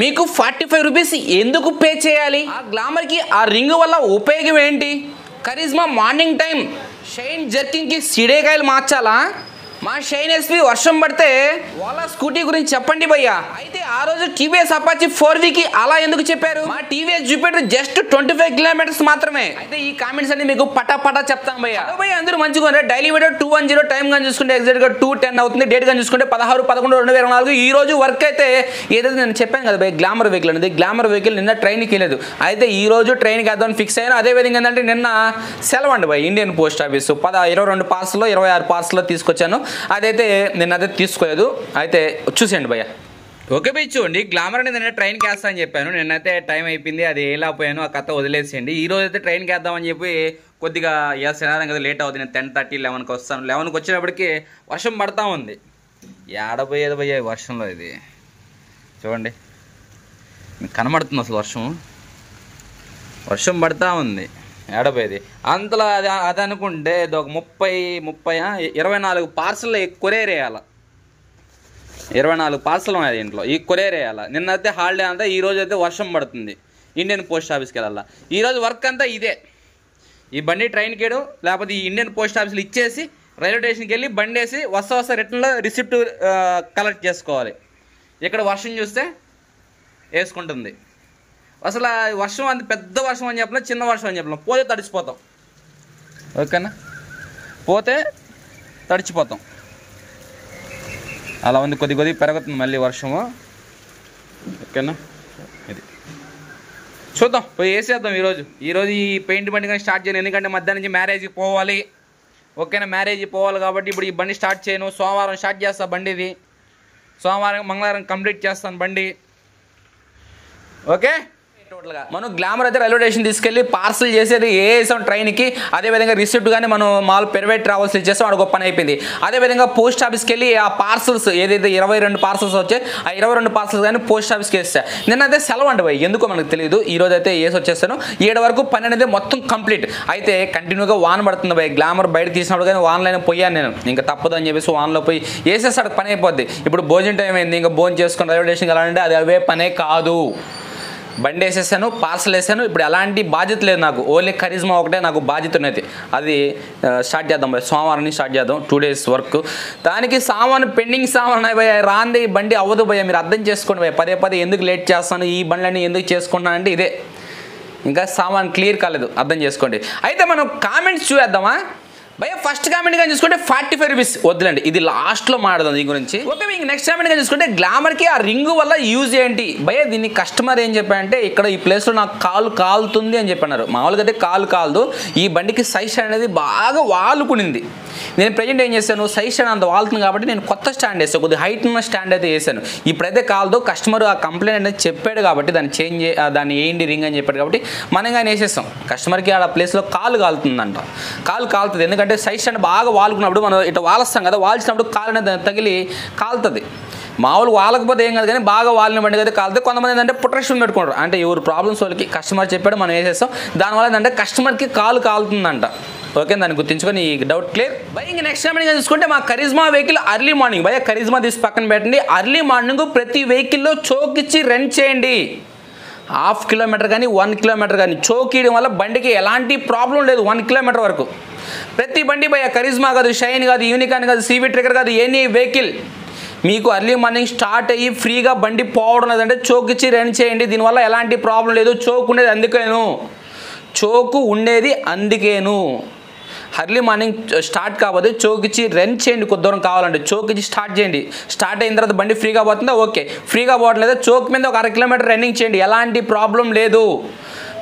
మీకు 45 రూపీస్ ఎందుకు పే చేయాలి? ఆ గ్లామర్కి ఆ రింగ్ వల్ల ఉపయోగం ఏంటి? కరిజ్మా మార్నింగ్ టైం షైన్ జర్కిన్కి సిడేకాయలు మార్చాలా? మా షైన్ ఎస్పీ వర్షం పడితే వాళ్ళ స్కూటీ గురించి చెప్పండి భయ్యా. అయితే ఆ రోజు టీవీఎస్ అపాచీ 4Vకి అలా ఎందుకు చెప్పారు? మా టీవీఎస్ జూపిటర్ జస్ట్ 25 కిలోమీటర్స్ మాత్రమే. అయితే ఈ కామెంట్స్ అన్ని మీకు పటా చెప్తాను భయ్యా. భయ్యా అందరూ మంచిగా ఉన్నారు. డైలీ వీడియో 210 టైం కానీ చూసుకుంటే ఎగ్జాక్ట్గా 2:10 అవుతుంది. డేట్ కానీ చూసుకుంటే 16/11/2024. ఈ రోజు వర్క్ అయితే ఏదైతే నేను చెప్పాను కదా భయ్య, గ్లామర్ వెహికల్ అనేది. గ్లామర్ వెహికల్ నిన్న ట్రైన్కి వెళ్ళలేదు. అయితే ఈ రోజు ట్రైన్కి వేద్దామని ఫిక్స్ అయ్యాను. అదేవిధంగా ఏంటంటే నిన్న సెలవు అండి భయ్య. ఇండియన్ పోస్ట్ ఆఫీస్ 22 పార్సల్లో 26 పార్సల్లో తీసుకొచ్చాను. అదైతే నేను అదే తీసుకోలేదు. అయితే చూసేయండి భయ్య. ఓకే భయ్, చూడండి గ్లామర్ అనేది నేను ట్రైన్కి వేస్తా అని చెప్పాను. నేనైతే టైం అయిపోయింది, అది వేయలేకపోయాను. ఆ కథ వదిలేసేయండి. ఈ రోజు అయితే ట్రైన్కి వేద్దామని చెప్పి కొద్దిగా శనివారం కదా లేట్ అవుతుంది. నేను 10:30 11కి వస్తాను. 11కి వచ్చేటప్పటికి వర్షం పడతా ఉంది. ఏడపోయేది భయ్య ఈ వర్షంలో. ఇది చూడండి, మీకు కనబడుతుంది అసలు వర్షం పడతా ఉంది. ఏడపోయేది అంతలో అది అనుకుంటే ఇది ఒక 24 పార్సల్ కొరియర్ వేయాలి. 24 పార్సల్ ఉన్నాయి ఇంట్లో, ఈ కొరియర్ వేయాలి. నిన్నైతే హాలిడే అంతా, ఈ రోజు అయితే వర్షం పడుతుంది. ఇండియన్ పోస్ట్ ఆఫీస్కి వెళ్ళాలి. ఈరోజు వర్క్ అంతా ఇదే. ఈ బండి ట్రైన్కి వేయడం, లేకపోతే ఈ ఇండియన్ పోస్ట్ ఆఫీస్లో ఇచ్చేసి రైల్వే స్టేషన్కి వెళ్ళి బండి వేసి వస్తా రిటర్న్లో రిసిప్ట్ కలెక్ట్ చేసుకోవాలి. ఇక్కడ వర్షం చూస్తే వేసుకుంటుంది. అసలు వర్షం అంత పెద్ద వర్షం అని చెప్పినా, చిన్న వర్షం అని చెప్పినా, పోతే తడిచిపోతాం. ఓకేనా, పోతే తడిచిపోతాం. అలా ఉంది. కొద్ది పెరుగుతుంది మళ్ళీ వర్షము. ఓకేనా, ఇది చూద్దాం, పోయి వేసేద్దాం ఈరోజు ఈ పెయింట్ బండి కానీ స్టార్ట్ చేయను. ఎందుకంటే మధ్యాహ్నం నుంచి మ్యారేజ్కి పోవాలి. ఓకేనా, మ్యారేజ్కి పోవాలి కాబట్టి ఇప్పుడు ఈ బండి స్టార్ట్ చేయను. సోమవారం స్టార్ట్ చేస్తా బండిది. సోమవారం మంగళవారం కంప్లీట్ చేస్తాను బండి. ఓకే, మనం గ్లామర్ అయితే రైల్వే స్టేషన్ తీసుకెళ్ళి పార్సల్ చేసేది వేసాం ట్రైన్కి. అదేవిధంగా రిసిప్ట్ కానీ మనం మాల్ ప్రైవేట్ ట్రావెల్స్ ఇచ్చేస్తాం. అక్కడ పని అయిపోయింది. అదేవిధంగా పోస్ట్ ఆఫీస్కి వెళ్ళి ఆ పార్సల్స్ ఏదైతే 22 పార్సల్స్ వచ్చాయి, ఆ 22 పార్సల్స్ కానీ పోస్ట్ ఆఫీస్కి వేస్తా. నిన్నైతే సెలవు అండి భయ్, ఎందుకో మనకు తెలియదు. ఈ రోజు అయితే వేసి వచ్చేస్తాను. 7 వరకు పని అనేది మొత్తం కంప్లీట్. అయితే కంటిన్యూగా వాన పడుతుంది భయ్. గ్లామర్ బయట తీసినప్పుడు కానీ వాన్లైనా పోయాను నేను. ఇంకా తప్పదు అని చెప్పేసి వాన్లో పోయి వేసేస్తాడు, పని అయిపోద్ది. ఇప్పుడు భోజనం టైం అయింది, ఇంకా భోజనం చేసుకుని రైల్వే స్టేషన్కి వెళ్ళాలంటే అది అవే పనే కాదు. బండి వేసేసాను, పార్సల్ వేసాను. ఇప్పుడు ఎలాంటి బాధ్యత లేదు నాకు. ఓన్లీ కరిజ్మా ఒకటే నాకు బాధ్యత ఉన్నది. అది స్టార్ట్ చేద్దాం భయ. సోమవారం నుంచి స్టార్ట్ చేద్దాం. 2 డేస్ వర్క్. దానికి సామాను పెండింగ్ సామాన్ ఉన్నాయి భయ. రాంది బండి అవ్వదు భయ. మీరు అర్థం చేసుకోండి భయ. పదే ఎందుకు లేట్ చేస్తాను, ఈ బండ్లన్నీ ఎందుకు చేసుకుంటున్నాను అంటే ఇదే. ఇంకా సామాన్ క్లియర్ కాలేదు, అర్థం చేసుకోండి. అయితే మనం కామెంట్స్ చూద్దామా భయ. ఫస్ట్ కామెంట్ కానీ చూసుకుంటే 45 రూపీస్ వద్దులండి, ఇది లాస్ట్లో మాట్లాడదాం దీని గురించి. ఓకే, మీకు నెక్స్ట్ కామెంట్ కానీ చూసుకుంటే గ్లామర్కి ఆ రింగ్ వల్ల యూజ్ ఏంటి భయ. దీన్ని కస్టమర్ ఏం చెప్పారంటే, ఇక్కడ ఈ ప్లేస్లో నాకు కాలు కాలుతుంది అని చెప్పన్నారు. మామూలుగా అయితే కాలు కాలదు. ఈ బండికి సైజ్ అనేది బాగా వాలుకునింది. నేను ప్రజెంట్ ఏం చేశాను, సైజ్ స్టాండ్ అంత వాళ్తుంది కాబట్టి నేను కొత్త స్టాండ్ వేసాను. కొద్దిగా హైట్ ఉన్న స్టాండ్ అయితే వేసాను. ఇప్పుడైతే కాలదు. కస్టమర్ ఆ కంప్లైంట్ అనేది చెప్పాడు కాబట్టి దాన్ని వేయండి రింగ్ అని చెప్పాడు కాబట్టి మనం కానీ వేసేస్తాం. కస్టమర్కి ఆ ప్లేస్లో కాలు కాలుతుందంట. కాలు కాలుతుంది, ఎందుకంటే సైజ్ స్టాండ్ బాగా వాలుకున్నప్పుడు మనం ఇట్లా వాలుస్తాం కదా, వాల్చినప్పుడు కాలు అనేది తగిలి కాలుతుంది. మామూలుగా వాలకపోతే ఏం కాదు, కానీ బాగా వాలిన బండి అయితే కాలుతుంది. కొంతమంది ఏంటంటే పుట్రేషన్ పెట్టుకుంటారు. అంటే ఎవరు ప్రాబ్లమ్స్ వాళ్ళకి కస్టమర్ చెప్పాడు, మనం వేసేస్తాం. దానివల్ల ఏంటంటే కస్టమర్కి కాలు కాలుతుందంట. ఓకే, దాన్ని గుర్తించుకొని ఈ డౌట్ క్లియర్ భయ. ఇంక నెక్స్ట్ టైం చూసుకుంటే మా కరిజ్మా వెహికల్ అర్లీ మార్నింగ్ భయ. కరిజ్మా తీసి పక్కన పెట్టండి. అర్లీ మార్నింగ్ ప్రతి వెహికల్లో చోక్ ఇచ్చి రెంట్ చేయండి. 1/2 కిలోమీటర్ కానీ 1 కిలోమీటర్ కానీ చోక్ ఇవ్వడం వల్ల బండికి ఎలాంటి ప్రాబ్లం లేదు. 1 కిలోమీటర్ వరకు ప్రతి బండి భయ. కరిజ్మా కాదు, షైన్ కాదు, యూనికాన్ కాదు, CV ట్రిగర్ కాదు, ఎనీ వెహికల్ మీకు అర్లీ మార్నింగ్ స్టార్ట్ అయ్యి ఫ్రీగా బండి పోవడం లేదంటే చోక్ ఇచ్చి రెంట్ చేయండి. దీనివల్ల ఎలాంటి ప్రాబ్లం లేదు. చోక్ ఉండేది అందుకేను. అర్లీ మార్నింగ్ స్టార్ట్ కాకపోతే చోక్ ఇచ్చి రెంట్ చేయండి. కొద్ది దూరం కావాలంటే చోక్ ఇచ్చి స్టార్ట్ చేయండి. స్టార్ట్ అయిన తర్వాత బండి ఫ్రీగా పోతుందా, ఓకే. ఫ్రీగా పోవట్లేదా, చోక్ మీద ఒక 1/2 కిలోమీటర్ రన్నింగ్ చేయండి. ఎలాంటి ప్రాబ్లం లేదు.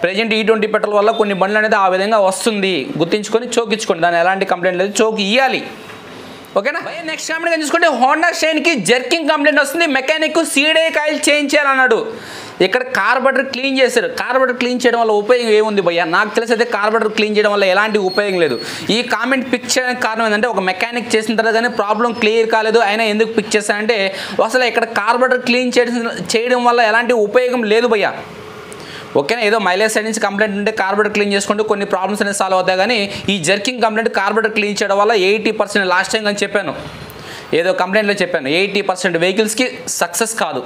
ప్రజెంట్ E20 పెట్రోల్ వల్ల కొన్ని బండ్లు అనేది ఆ విధంగా వస్తుంది. గుర్తించుకొని చోక్ ఇచ్చుకోండి. దాని ఎలాంటి కంప్లైంట్ లేదు, చోక్ ఇవ్వాలి. ఓకేనా. నెక్స్ట్ కామెంట్ చూసుకుంటే హోండా షైన్కి జర్కింగ్ కంప్లైంట్ వస్తుంది. మెకానిక్ సీడే కాయిల్ చేంజ్ చేయాలన్నాడు. ఇక్కడ కార్బోరేటర్ క్లీన్ చేశారు. కార్బోరేటర్ క్లీన్ చేయడం వల్ల ఉపయోగం ఏముంది భయ్య? నాకు తెలిసి అయితే కార్బోరేటర్ క్లీన్ చేయడం వల్ల ఎలాంటి ఉపయోగం లేదు. ఈ కామెంట్ పిక్ చేయడానికి కారణం ఏంటంటే, ఒక మెకానిక్ చేసిన తర్వాత కానీ ప్రాబ్లం క్లియర్ కాలేదు, అయినా ఎందుకు పిక్ చేశానంటే అసలు ఇక్కడ కార్బోరేటర్ క్లీన్ చేయడం వల్ల ఎలాంటి ఉపయోగం లేదు భయ్య. ఓకేనా, ఏదో మైలేజ్ సైడ్ నుంచి కంప్లైంట్ ఉంటే కార్బోరేటర్ క్లీన్ చేసుకుంటే కొన్ని ప్రాబ్లమ్స్ అనేది సాల్వ్ అవుతాయి. కానీ ఈ జర్కింగ్ కంప్లైంట్ కార్బోరేటర్ క్లీన్ చేయడం వల్ల 80% లాస్ట్ టైం అని చెప్పాను. ఏదో కంప్లైంట్లో చెప్పాను 80% వెహికల్స్కి సక్సెస్ కాదు,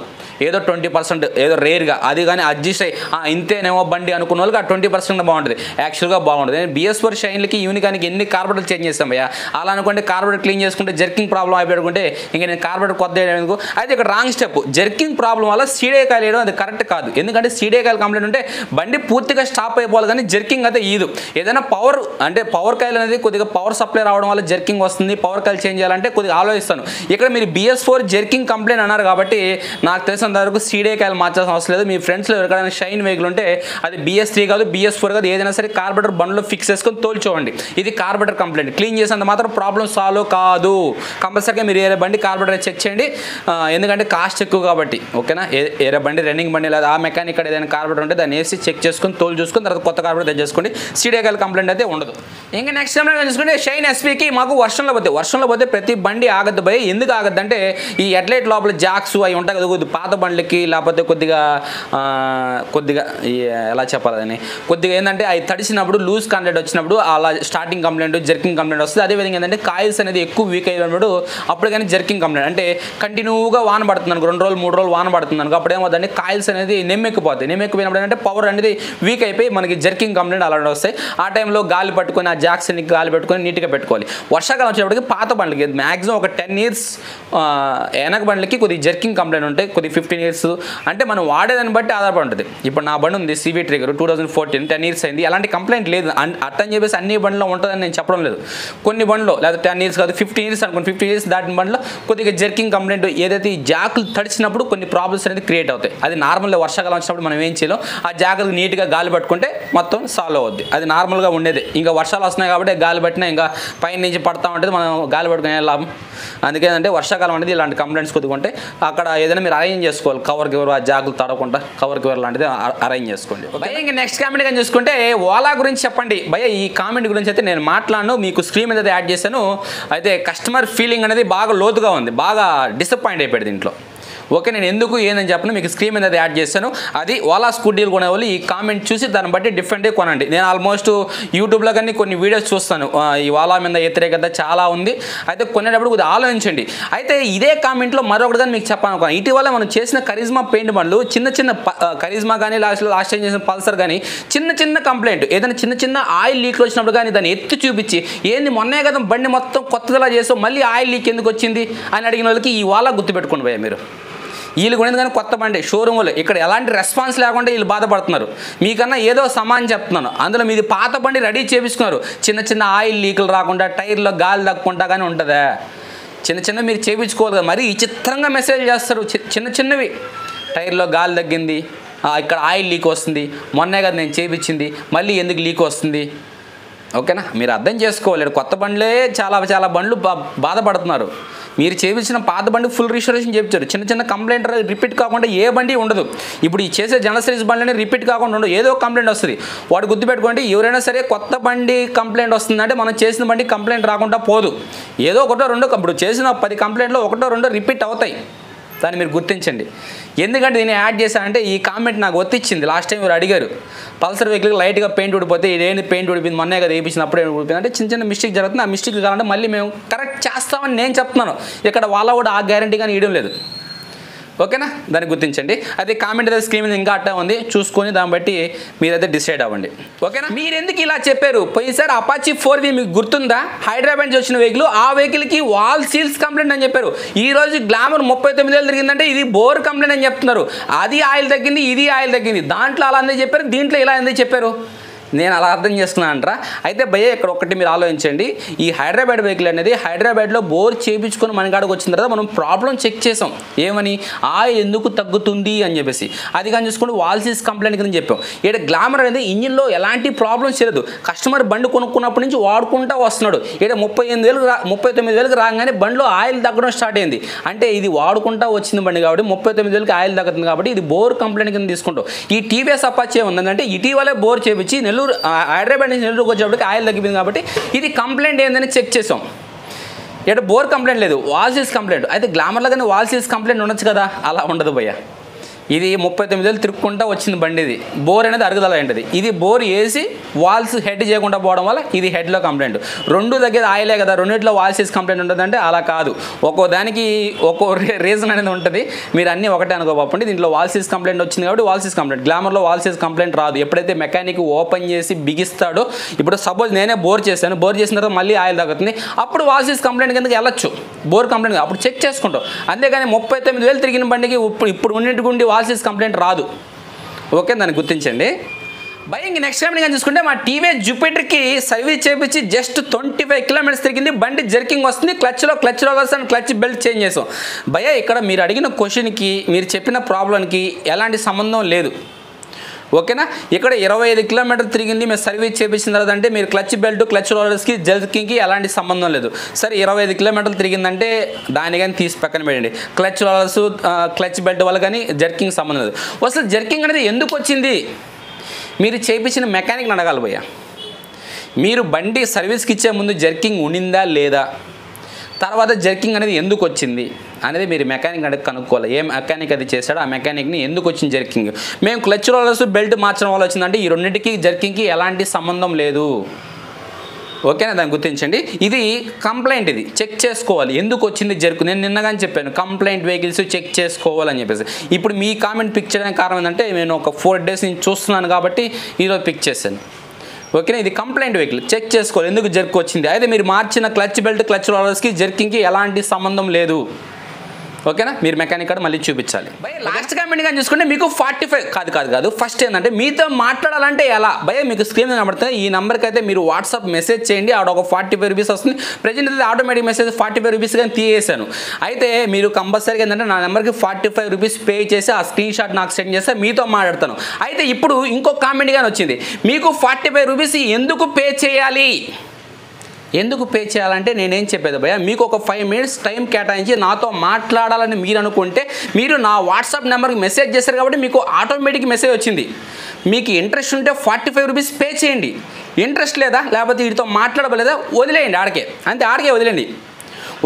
ఏదో 20% ఏదో రేర్గా, అది కానీ అడ్జస్ట్ అయ్యి ఇంతేనేమో బండి అనుకున్న వాళ్ళకి ఆ 20% బాగుంటుంది, యాక్చువల్గా బాగుంటుంది. నేను BS4 షైన్లకి యూనికానికి ఎన్ని కార్బొరేటర్లు చేంజ్ చేస్తాం భయ్యా, అలా అనుకుంటే కార్బొరేటర్ క్లీన్ చేసుకుంటే జర్కింగ్ ప్రాబ్లం అయిపోయింటే ఇంకా నేను కార్బొరేటర్ కొత్త వేయడానికి. అయితే ఇక్కడ రాంగ్ స్టెప్, జర్కింగ్ ప్రాబ్లం వల్ల సీడే కాయలు వేయడం అది కరెక్ట్ కాదు. ఎందుకంటే సీడే కాయలు కంప్లైంట్ ఉంటే బండి పూర్తిగా స్టాప్ అయిపోవాలి, కానీ జర్కింగ్ అయితే ఈదు. ఏదైనా పవర్ అంటే పవర్ కాయలు అనేది కొద్దిగా పవర్ సప్లై రావడం వల్ల జర్కింగ్ వస్తుంది, పవర్ కాయలు చేంజ్ చేయాలంటే కొద్దిగా ఆలోచిస్తాను. ఇక్కడ మీరు BS4 జర్కింగ్ కంప్లైంట్ అన్నారు కాబట్టి నాకు తెలిసినంత వరకు సీడే కాయలు మార్చాల్సిన అవసరం లేదు. మీ ఫ్రెండ్స్లో ఎవరికైనా షైన్ వెహికల్ ఉంటే అది BS3 కాదు BS4 కాదు, ఏదైనా సరే కార్బొరేటర్ బండ్లో ఫిక్స్ చేసుకొని తోల్చోండి. ఇది కార్బొరేటర్ కంప్లైంట్. క్లీన్ చేసేంత మాత్రం ప్రాబ్లం సాల్వ్ కాదు. కంపల్సరీగా మీరు ఏరే బండి కార్బొరేటర్ చెక్ చేయండి, ఎందుకంటే కాస్ట్ ఎక్కువ కాబట్టి. ఓకేనా, ఏరే బండి రన్నింగ్ బండి లేదా ఆ మెకానిక్ ఇక్కడ ఏదైనా కార్బొరేటర్ ఉంటే దాన్ని వేసి చెక్ చేసుకొని తోలు చూసుకొని తర్వాత కొత్త కార్బొరేటర్ తెచ్చేసుకోండి. సీడే కాయలు కంప్లైంట్ అయితే ఉండదు. ఇంకా నెక్స్ట్ టైం చూసుకుంటే షైన్ SPకి మాకు వర్షంలో పోతే ప్రతి బండి ఆగద్దు భయ. ఎందుకు ఆగద్దు అంటే ఈ హెడ్లైట్ లోపల జాక్స్ అవి ఉంటాయి కదా, కొద్దిగా పాత బండ్లకి లేకపోతే కొద్దిగా ఎలా చెప్పాలని కొద్దిగా ఏంటంటే అవి తడిసినప్పుడు లూజ్ కంప్లైంట్ వచ్చినప్పుడు అలా స్టార్టింగ్ కంప్లైంట్ జర్కింగ్ కంప్లైంట్ వస్తుంది. అదేవిధంగా ఏంటంటే కాయిల్స్ అనేది ఎక్కువ వీక్ అయినప్పుడు అప్పుడు కానీ జర్కింగ్ కంప్లైంట్, అంటే కంటిన్యూగా వాన పడుతుంది అనుకో, 2 రోజులు 3 రోజులు వాన పడుతుంది అనుకో, అప్పుడు ఏమవుతుందంటే కాయిల్స్ అనేది నెమ్మెక్కిపోతాయి. నెమ్మెక్కిపోయినప్పుడు ఏంటంటే పవర్ అనేది వీక్ అయిపోయి మనకి జర్కింగ్ కంప్లైంట్ అలా వస్తాయి. ఆ టైంలో గాలి పట్టుకొని ఆ జాక్స్ని గాలి పెట్టుకొని నీట్గా పెట్టుకోవాలి. వర్షాకాలం వచ్చేటప్పటికి పాత బండ్లకి మ్యాక్సిమం ఒక 10 years వెనక బండ్లకి కొద్దిగా జర్కింగ్ కంప్లైంట్ ఉంటాయి, కొద్దిగా 15 years అంటే మనం వాడేదాన్ని బట్టి ఆధారపడి ఉంటుంది. ఇప్పుడు నా బండి ఉంది CV ట్రిగర్ 2014 10 years అయింది, అలాంటి కంప్లైంట్ లేదు. అట్టని చెప్పేసి అన్ని బండ్లో ఉంటుందని నేను చెప్పడం లేదు. కొన్ని బండ్లో లేదా 10 years కాదు 15 years అనుకోండి, 15 years దాటిన బండ్లో కొద్దిగా జర్కింగ్ కంప్లైంట్ ఏదైతే ఈ జాకులు తడిచినప్పుడు కొన్ని ప్రాబ్లమ్స్ అనేది క్రియేట్ అవుతాయి. అది నార్మల్గా వర్షాకాలం వచ్చినప్పుడు మనం ఏం చేయాలో ఆ జాకులు నీట్గా గాలి పట్టుకుంటే మొత్తం సాల్వ్ అవుద్ది. అది నార్మల్గా ఉండేది. ఇంకా వర్షాలు వస్తున్నాయి కాబట్టి గాలి పట్టినా ఇంకా పైన నుంచి పడతా ఉంటుంది, మనం గాలి పట్టుకునే లాభం. అందుకేంటంటే వర్షాకాలం అనేది ఇలాంటి కంప్లైంట్స్ కొద్దిగా ఉంటే అక్కడ ఏదైనా మీరు అరేంజ్ చేసుకోవాలి. కవర్ గివర్ ఆ జాకులు తడకుండా కవర్ గివర్ లాంటిది అరేంజ్ చేసుకోండి. భయ ఇంకా నెక్స్ట్ కామెంట్ కానీ చూసుకుంటే ఓలా గురించి చెప్పండి భయ. ఈ కామెంట్ గురించి అయితే నేను మాట్లాడను, మీకు స్క్రీన్ మీద యాడ్ చేశాను. అయితే కస్టమర్ ఫీలింగ్ అనేది బాగా లోతుగా ఉంది, బాగా డిసప్పాయింట్ అయిపోయింది దీంట్లో. ఓకే, నేను ఎందుకు ఏందని చెప్పను మీకు స్క్రీన్ మీద అది యాడ్ చేశాను. అది ఓలా స్కూటీలు కొనే వాళ్ళు ఈ కామెంట్ చూసి దాన్ని బట్టి డిఫరెంట్గా కొనండి. నేను ఆల్మోస్ట్ యూట్యూబ్లో కానీ కొన్ని వీడియోస్ చూస్తాను, ఈ ఓలా మీద వ్యతిరేకత చాలా ఉంది. అయితే కొనేటప్పుడు కొద్దిగా ఆలోచించండి. అయితే ఇదే కామెంట్లో మరొకటి కానీ మీకు చెప్పాను, ఇటీవల మనం చేసిన కరిజ్మా పెయింట్ బండ్లు చిన్న కరిజ్మా కానీ లాస్ట్ టైం చేసిన పల్సర్ కానీ చిన్న కంప్లైంట్ ఏదైనా చిన్న ఆయిల్ లీక్లు వచ్చినప్పుడు కానీ దాన్ని ఎత్తి చూపించి ఏంది మొన్నే కదా బండి మొత్తం కొత్తదిలా చేస్తాం మళ్ళీ ఆయిల్ లీక్ ఎందుకు వచ్చింది అని అడిగిన వాళ్ళకి ఈ ఓలా గుర్తుపెట్టుకోండి భయ్యా. మీరు వీళ్ళు కొనేది కానీ కొత్త బండి షోరూమ్లో ఇక్కడ ఎలాంటి రెస్పాన్స్ లేకుండా వీళ్ళు బాధపడుతున్నారు. మీకన్నా ఏదో సమానం చెప్తున్నాను. అందులో మీది పాత బండి రెడీ చేపించుకున్నారు, చిన్న ఆయిల్ లీకులు రాకుండా టైర్లో గాలి తగ్గకుండా కానీ ఉంటుందా? చిన్న మీరు చేయించుకోవాలి కదా. మరీ విచిత్రంగా మెసేజ్ చేస్తారు, చిన్నవి టైర్లో గాలి తగ్గింది, ఇక్కడ ఆయిల్ లీక్ వస్తుంది, మొన్నే కదా నేను చేయించింది, మళ్ళీ ఎందుకు లీక్ వస్తుంది? ఓకేనా, మీరు అర్థం చేసుకోవాలి. కొత్త బండ్లే చాలా బండ్లు బాధపడుతున్నారు. మీరు చేయించిన పాత బండి ఫుల్ రిజిస్ట్రేషన్ చేయించారు, చిన్న కంప్లైంట్ రిపీట్ కాకుండా ఏ బండి ఉండదు. ఇప్పుడు ఈ చేసే జనరల్ సిరీస్ బండ్లనే రిపీట్ కాకుండా ఉండదు, ఏదో కంప్లైంట్ వస్తుంది. వాడు గుర్తుపెట్టుకోండి, ఎవరైనా సరే కొత్త బండి కంప్లైంట్ వస్తుందంటే మనం చేసిన బండి కంప్లైంట్ రాకుండా పోదు. ఏదో ఒకటో రెండో, ఇప్పుడు చేసిన 10 కంప్లైంట్లో ఒకటో రెండో రిపీట్ అవుతాయి. దాన్ని మీరు గుర్తించండి. ఎందుకంటే దీన్ని యాడ్ చేశానంటే ఈ కామెంట్ నాకు ఒత్తిచ్చింది. లాస్ట్ టైం మీరు అడిగారు పల్సర్ వెహికల్కి లైట్గా పెయింట్ ఊడిపోతే ఇదేంటి పెయింట్ ఊడిపోయింది మొన్నే కదా వేయించినప్పుడు ఊడిపోయింది అంటే చిన్న మిస్టేక్ జరుగుతుంది. ఆ మిస్టేక్ కావాలంటే మళ్ళీ మేము కరెక్ట్ చేస్తామని నేను చెప్తున్నాను. ఇక్కడ వాళ్ళ కూడా ఆ గ్యారంటీ కానీ ఇవ్వడం లేదు. ఓకేనా, దాన్ని గుర్తించండి. అయితే కామెంట్ అయితే స్క్రీన్ మీద ఇంకా అట్టా ఉంది, చూసుకొని దాన్ని బట్టి మీరైతే డిసైడ్ అవ్వండి. ఓకేనా, మీరు ఎందుకు ఇలా చెప్పారు? పోయినసారి అపాచీ 4V మీకు గుర్తుందా? హైదరాబాద్ నుంచి వచ్చిన వెహికల్, ఆ వెహికల్కి వాల్ సీల్స్ కంప్లైంట్ అని చెప్పారు. ఈ రోజు గ్లామర్ 39,000 తిరిగిందంటే ఇది బోర్ కంప్లైంట్ అని చెప్తున్నారు. అది ఆయిల్ తగ్గింది, ఇది ఆయిల్ తగ్గింది. దాంట్లో అలా ఎందుకు చెప్పారు, దీంట్లో ఇలా ఎందుకు చెప్పారు? నేను అలా అర్థం చేసుకున్నాను అంటారా? అయితే భయ్య ఇక్కడ ఒకటి మీరు ఆలోచించండి. ఈ హైదరాబాద్ వెహికల్ అనేది హైదరాబాద్లో బోర్ చేయించుకొని మన కాడికి వచ్చిన తర్వాత మనం ప్రాబ్లం చెక్ చేసాం. ఏమని, ఆయిల్ ఎందుకు తగ్గుతుంది అని చెప్పేసి. అది కానీ చూసుకుంటే వాల్సీస్ కంప్లైంట్ కింద చెప్పాం. ఇక్కడ గ్లామర్ అనేది ఇంజిన్లో ఎలాంటి ప్రాబ్లమ్స్ చేయలేదు. కస్టమర్ బండి కొనుక్కున్నప్పటి నుంచి వాడుకుంటూ వస్తున్నాడు. ఇక్కడ 39,000 రాగానే బండిలో ఆయిల్ తగ్గడం స్టార్ట్ అయింది. అంటే ఇది వాడుకుంటూ వచ్చిన బండి కాబట్టి 39,000కి ఆయిల్ తగ్గుతుంది కాబట్టి ఇది బోర్ కంప్లైంట్ కింద తీసుకుంటాం. ఈ టీవీఎస్ అపాచీ ఏముందంటే ఇటీవలే బోర్ చేపించి హైదరాబాద్ నుంచి నెల్లూరుకి వచ్చేప్పటికి ఆయిల్ తగ్గిపోయింది కాబట్టి ఇది కంప్లైంట్ ఏందని చెక్ చేసాం. ఇక్కడ బోర్ కంప్లైంట్ లేదు, వాల్సీస్ కంప్లైంట్. అయితే గ్లామర్లో కానీ వాల్సీస్ కంప్లైంట్ ఉండొచ్చు కదా, అలా ఉండదు భయ్య. ఇది 39,000 తిరుక్కుంటా వచ్చింది బండి. ఇది బోర్ అనేది అరుగుదల ఏంటిది. ఇది బోర్ వేసి వాల్స్ హెడ్ చేయకుండా పోవడం వల్ల ఇది హెడ్లో కంప్లైంట్. రెండు దగ్గర ఆయిలే కదా, రెండింటిలో వాల్స్ వేసి కంప్లైంట్ ఉంటుందంటే అలా కాదు. ఒక్కో దానికి ఒక్కో రీజన్ అనేది ఉంటుంది. మీరు అన్నీ ఒకటే అనుకోపండి. దీంట్లో వాల్స్ వేసి కంప్లైంట్ వచ్చింది కాబట్టి వాల్స్ వేసి కంప్లైంట్. గ్లామర్లో వాల్స్ వేసి కంప్లైంట్ రాదు. ఎప్పుడైతే మెకానిక్ ఓపెన్ చేసి బిగిస్తాడో, ఇప్పుడు సపోజ్ నేనే బోర్ చేశాను, బోర్ చేసిన తర్వాత మళ్ళీ ఆయిల్ తగ్గుతుంది, అప్పుడు వాల్స్ వేసి కంప్లైంట్ కిందకి వెళ్ళొచ్చు. బోర్ కంప్లైంట్ అప్పుడు చెక్ చేసుకుంటాం. అంతేగాని 39,000 తిరిగిన బండికి ఇప్పుడు ఉన్నట్టుకుండి వాల్స్ కంప్లైంట్ రాదు. ఓకే, దాన్ని గుర్తించండి. ఇంక నెక్స్ట్ టైం కానీ చూసుకుంటే మా టీవీఎస్ జూపిటర్కి సర్వీస్ చేయించి జస్ట్ 25 కిలోమీటర్స్ తిరిగింది. బండి జర్కింగ్ వస్తుంది, clutch rollers and clutch belt change చేసాం. ఇక్కడ మీరు అడిగిన క్వశ్చన్కి మీరు చెప్పిన ప్రాబ్లంకి ఎలాంటి సంబంధం లేదు. ఓకేనా, ఇక్కడ 25 కిలోమీటర్లు తిరిగింది మేము సర్వీస్ చేయించిన తర్వాత అంటే మీరు క్లచ్ బెల్ట్ క్లచ్ రోలర్స్కి జర్కింగ్కి ఎలాంటి సంబంధం లేదు. సరే 25 కిలోమీటర్లు తిరిగిందంటే దాన్ని కానీ తీసి పక్కన పెట్టండి. క్లచ్ రోలర్స్ క్లచ్ బెల్ట్ వల్ల కానీ జర్కింగ్ సంబంధం లేదు. అసలు జర్కింగ్ అనేది ఎందుకు వచ్చింది మీరు చేయించిన మెకానిక్ని అడగాలి భయ్య. మీరు బండి సర్వీస్కి ఇచ్చే ముందు జర్కింగ్ ఉండిందా లేదా, తర్వాత జర్కింగ్ అనేది ఎందుకు వచ్చింది అనేది మీరు మెకానిక్ అడిగి కనుక్కోవాలి. ఏ మెకానిక్ అది చేశాడో ఆ మెకానిక్ని ఎందుకు వచ్చింది జర్కింగ్. మేము క్లచ్ రోలర్స్ బెల్ట్ మార్చడం వల్ల వచ్చిందంటే ఈ రెండింటికి జర్కింగ్కి ఎలాంటి సంబంధం లేదు. ఓకేనా, దాన్ని గుర్తించండి. ఇది కంప్లైంట్, ఇది చెక్ చేసుకోవాలి ఎందుకు వచ్చింది జర్క్. నేను నిన్నగానే చెప్పాను కంప్లైంట్ వెహికల్స్ చెక్ చేసుకోవాలని చెప్పేసి. ఇప్పుడు మీ కామెంట్ పిక్ చేయడానికి కారణం ఏంటంటే నేను ఒక 4 days నుంచి చూస్తున్నాను కాబట్టి ఈరోజు పిక్ చేశాను. ఓకేనా, ఇది కంప్లైంట్ వెహికల్ చెక్ చేసుకోవాలి ఎందుకు జర్క్ వచ్చింది. అయితే మీరు మార్చిన క్లచ్ బెల్ట్ క్లచ్ రోలర్స్కి జర్కింగ్కి ఎలాంటి సంబంధం లేదు. ఓకేనా, మీరు మెకానిక్ కార్డు మళ్ళీ చూపించాలి. లాస్ట్ కామెంట్ కానీ చూసుకుంటే మీకు 45 కాదు ఫస్ట్ ఏంటంటే మీతో మాట్లాడాలంటే ఎలా మీకు స్క్రీన్ కనబడుతుంది. ఈ నెంబర్కి అయితే మీరు వాట్సాప్ మెసేజ్ చేయండి. ఆడ ఒక 45 రూపీస్ వస్తుంది. ప్రజెంట్ అయితే ఆటోమేటిక్ మెసేజ్ 45 రూపీస్ కానీ తీసేసాను. అయితే మీరు కంపల్సరీగా ఏంటంటే నా నెంబర్కి 45 రూపీస్ పే చేసి ఆ స్క్రీన్ షాట్ నాకు సెండ్ చేస్తే మీతో మాట్లాడతాను. అయితే ఇప్పుడు ఇంకొక కామెంట్ కానీ వచ్చింది, మీకు 45 రూపీస్ ఎందుకు పే చేయాలి. ఎందుకు పే చేయాలంటే నేనేం చెప్పేది మీకు ఒక 5 minutes టైం కేటాయించి నాతో మాట్లాడాలని మీరు అనుకుంటే మీరు నా వాట్సాప్ నెంబర్కి మెసేజ్ చేశారు కాబట్టి మీకు ఆటోమేటిక్ మెసేజ్ వచ్చింది. మీకు ఇంట్రెస్ట్ ఉంటే 45 రూపీస్ పే చేయండి. ఇంట్రెస్ట్ లేదా లేకపోతే వీటితో మాట్లాడలేదా వదిలేయండి, ఆడికే వదిలేండి.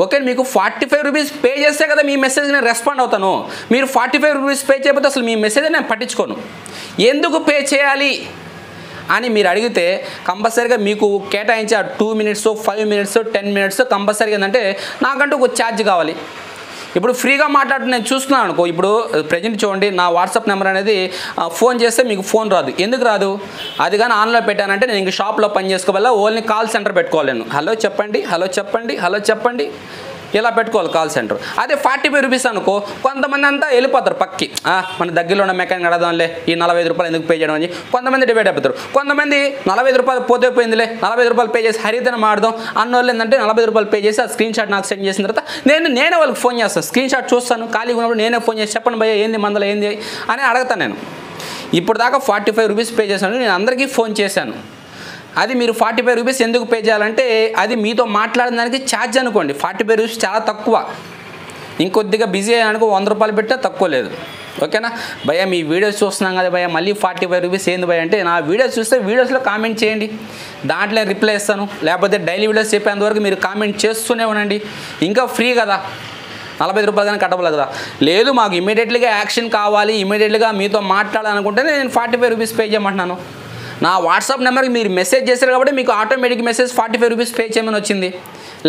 ఓకే, మీకు 45 రూపీస్ పే చేస్తే కదా మీ మెసేజ్ నేను రెస్పాండ్ అవుతాను. మీరు 45 రూపీస్ పే చేయకపోతే అసలు మీ మెసేజ్ నేను పట్టించుకోను. ఎందుకు పే చేయాలి అని మీరు అడిగితే కంపల్సరీగా మీకు కేటాయించి ఆ 2 minutes 5 minutes 10 minutes కంపల్సరీగా ఏంటంటే నాకంటూ ఒక ఛార్జ్ కావాలి. ఇప్పుడు ఫ్రీగా మాట్లాడుతూ నేను చూస్తున్నాను అనుకో. ఇప్పుడు ప్రజెంట్ చూడండి నా వాట్సాప్ నెంబర్ అనేది ఫోన్ చేస్తే మీకు ఫోన్ రాదు. ఎందుకు రాదు, అది కానీ ఆన్లో పెట్టానంటే నేను ఇంక షాప్లో పని చేసుకోవాలా, ఓన్లీ కాల్ సెంటర్ పెట్టుకోవాలి. నేను హలో చెప్పండి ఇలా పెట్టుకోవాలి కాల్ సెంటర్. అదే 45 రూపీస్ అనుకో కొంతమంది అంతా వెళ్ళిపోతారు పక్కి, మన దగ్గరలో ఉన్న మెకానిక్ అడదాంలే ఈ 45 రూపాయలు ఎందుకు పే చేయడం అని కొంతమంది డిబేట్ అయిపోతారు. కొంతమంది 45 రూపాయలు పోయిందిలే 45 రూపాయలు పే చేసి హరితను మాడదాం అన్నోళ్ళు ఏంటంటే 40 రూపాయలు పే చేసి ఆ స్క్రీన్ షాట్ నాకు సెండ్ చేసిన తర్వాత నేనే వాళ్ళకి ఫోన్ చేస్తాను. స్క్రీన్ షాట్ చూస్తాను, ఖాళీగా ఉన్నప్పుడు నేనే ఫోన్ చేసి చెప్పండి భయ్య ఏంది మందల ఏంది అని అడుగుతాను. నేను ఇప్పుడు దాకా 45 రూపీస్ పే చేశాను, నేను అందరికీ ఫోన్ చేశాను. అది మీరు 45 రూపీస్ ఎందుకు పే చేయాలంటే అది మీతో మాట్లాడిన దానికి ఛార్జ్ అనుకోండి. 45 రూపీస్ చాలా తక్కువ. ఇంకొద్దిగా బిజీ అయ్యానుకో 100 రూపాయలు పెట్టా తక్కువ లేదు. ఓకేనా భయ్య, మీ వీడియోస్ చూస్తున్నాం కదా భయ్య మళ్ళీ 45 రూపీస్ ఏంది భయ్య అంటే నా వీడియోస్ చూస్తే వీడియోస్లో కామెంట్ చేయండి, దాంట్లో రిప్లై ఇస్తాను. లేకపోతే డైలీ వీడియోస్ చెప్పేంతవరకు మీరు కామెంట్ చేస్తూనే ఉండండి. ఇంకా ఫ్రీ కదా, 45 రూపాయలు కానీ కట్టబోలేదు కదా. లేదు మాకు ఇమీడియట్లీగా యాక్షన్ కావాలి, ఇమీడియట్లీగా మీతో మాట్లాడాలనుకుంటే నేను 45 రూపీస్ పే చేయమంటున్నాను. నా వాట్సాప్ నెంబర్కి మీరు మెసేజ్ చేశారు కాబట్టి మీకు ఆటోమేటిక్ మెసేజ్ 45 రూపీస్ పే చేయమని వచ్చింది.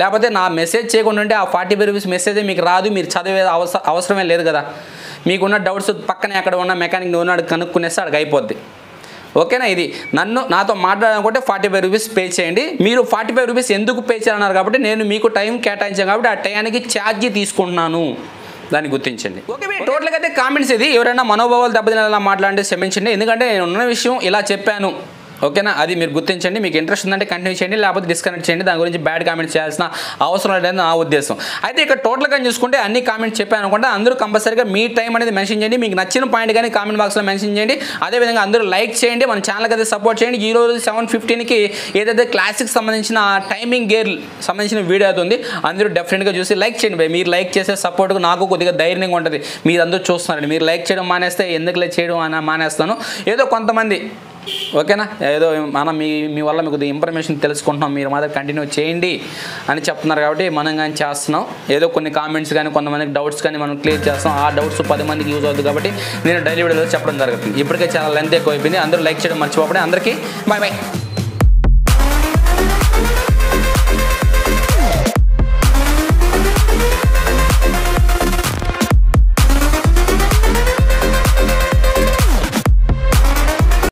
లేకపోతే నా మెసేజ్ చేయకుండా ఉంటే ఆ 45 రూపీస్ మెసేజే మీకు రాదు, మీరు చదివే అవసరమే లేదు కదా. మీకున్న డౌట్స్ పక్కనే ఎక్కడ ఉన్న మెకానిక్ ఉన్నాడు కనుక్కునేస్తే అక్కడికి అయిపోద్ది. ఓకేనా, ఇది నాతో మాట్లాడాలనుకుంటే 45 రూపీస్ పే చేయండి. మీరు 45 రూపీస్ ఎందుకు పే చేయాలన్నారు కాబట్టి నేను మీకు టైం కేటాయించాను కాబట్టి ఆ టైంకి ఛార్జీ తీసుకుంటున్నాను, దాన్ని గుర్తించండి. ఓకే, టోటల్గా అయితే కామెంట్స్ ఇది ఎవరైనా మనోభావాలు దెబ్బతినేలా మాట్లాడితే క్షమించండి. ఎందుకంటే నేను ఉన్న విషయం ఇలా చెప్పాను. ఓకేనా, అది మీరు గుర్తించండి. మీకు ఇంట్రెస్ట్ ఉందంటే కంటిన్యూ చేయండి, లేకపోతే డిస్కనెక్ట్ చేయండి. దాని గురించి బ్యాడ్ కామెంట్స్ చేయాల్సిన అవసరం లేదని నా ఉద్దేశం. అయితే ఇక్కడ టోటల్గా చూసుకుంటే అన్ని కామెంట్స్ చెప్పాను అనుకుంటే అందరూ కంపల్సరీగా మీ టైం అనేది మెన్షన్ చేయండి. మీకు నచ్చిన పాయింట్ కానీ కామెంట్ బాక్స్లో మెన్షన్ చేయండి. అదేవిధంగా అందరూ లైక్ చేయండి, మన ఛానల్కి అయితే సపోర్ట్ చేయండి. ఈరోజు 7:15కి ఏదైతే క్లాసిక్ సంబంధించిన టైమింగ్ గేర్ సంబంధించిన వీడియో అవుతుంది, అందరూ డెఫినెట్గా చూసి లైక్ చేయండి. మీరు లైక్ చేసే సపోర్ట్కు నాకు కొద్దిగా ధైర్యంగా ఉంటుంది. మీరు అందరూ చూస్తున్నారండి, మీరు లైక్ చేయడం మానేస్తే ఎందుకు లైక్ చేయడం అని మానేస్తాను. ఏదో కొంతమంది ఓకేనా? ఏదో మనం మీ వల్ల మీకు ఇన్ఫర్మేషన్ తెలుసుకుంటున్నాం, మీరు మాత్రం కంటిన్యూ చేయండి అని చెప్తున్నారు కాబట్టి మనం కానీ చేస్తున్నాం. ఏదో కొన్ని కామెంట్స్ కానీ కొంతమందికి డౌట్స్ కానీ మనం క్లియర్ చేస్తాం. ఆ డౌట్స్ 10 మందికి యూజ్ అవుతుంది కాబట్టి నేను డైలీ వీడియోలో చెప్పడం జరుగుతుంది. ఇప్పటికే చాలా లెంత్ ఎక్కువ అయిపోయింది. అందరూ లైక్ చేయడం మర్చిపోకండి. అందరికీ బాయ్ బాయ్.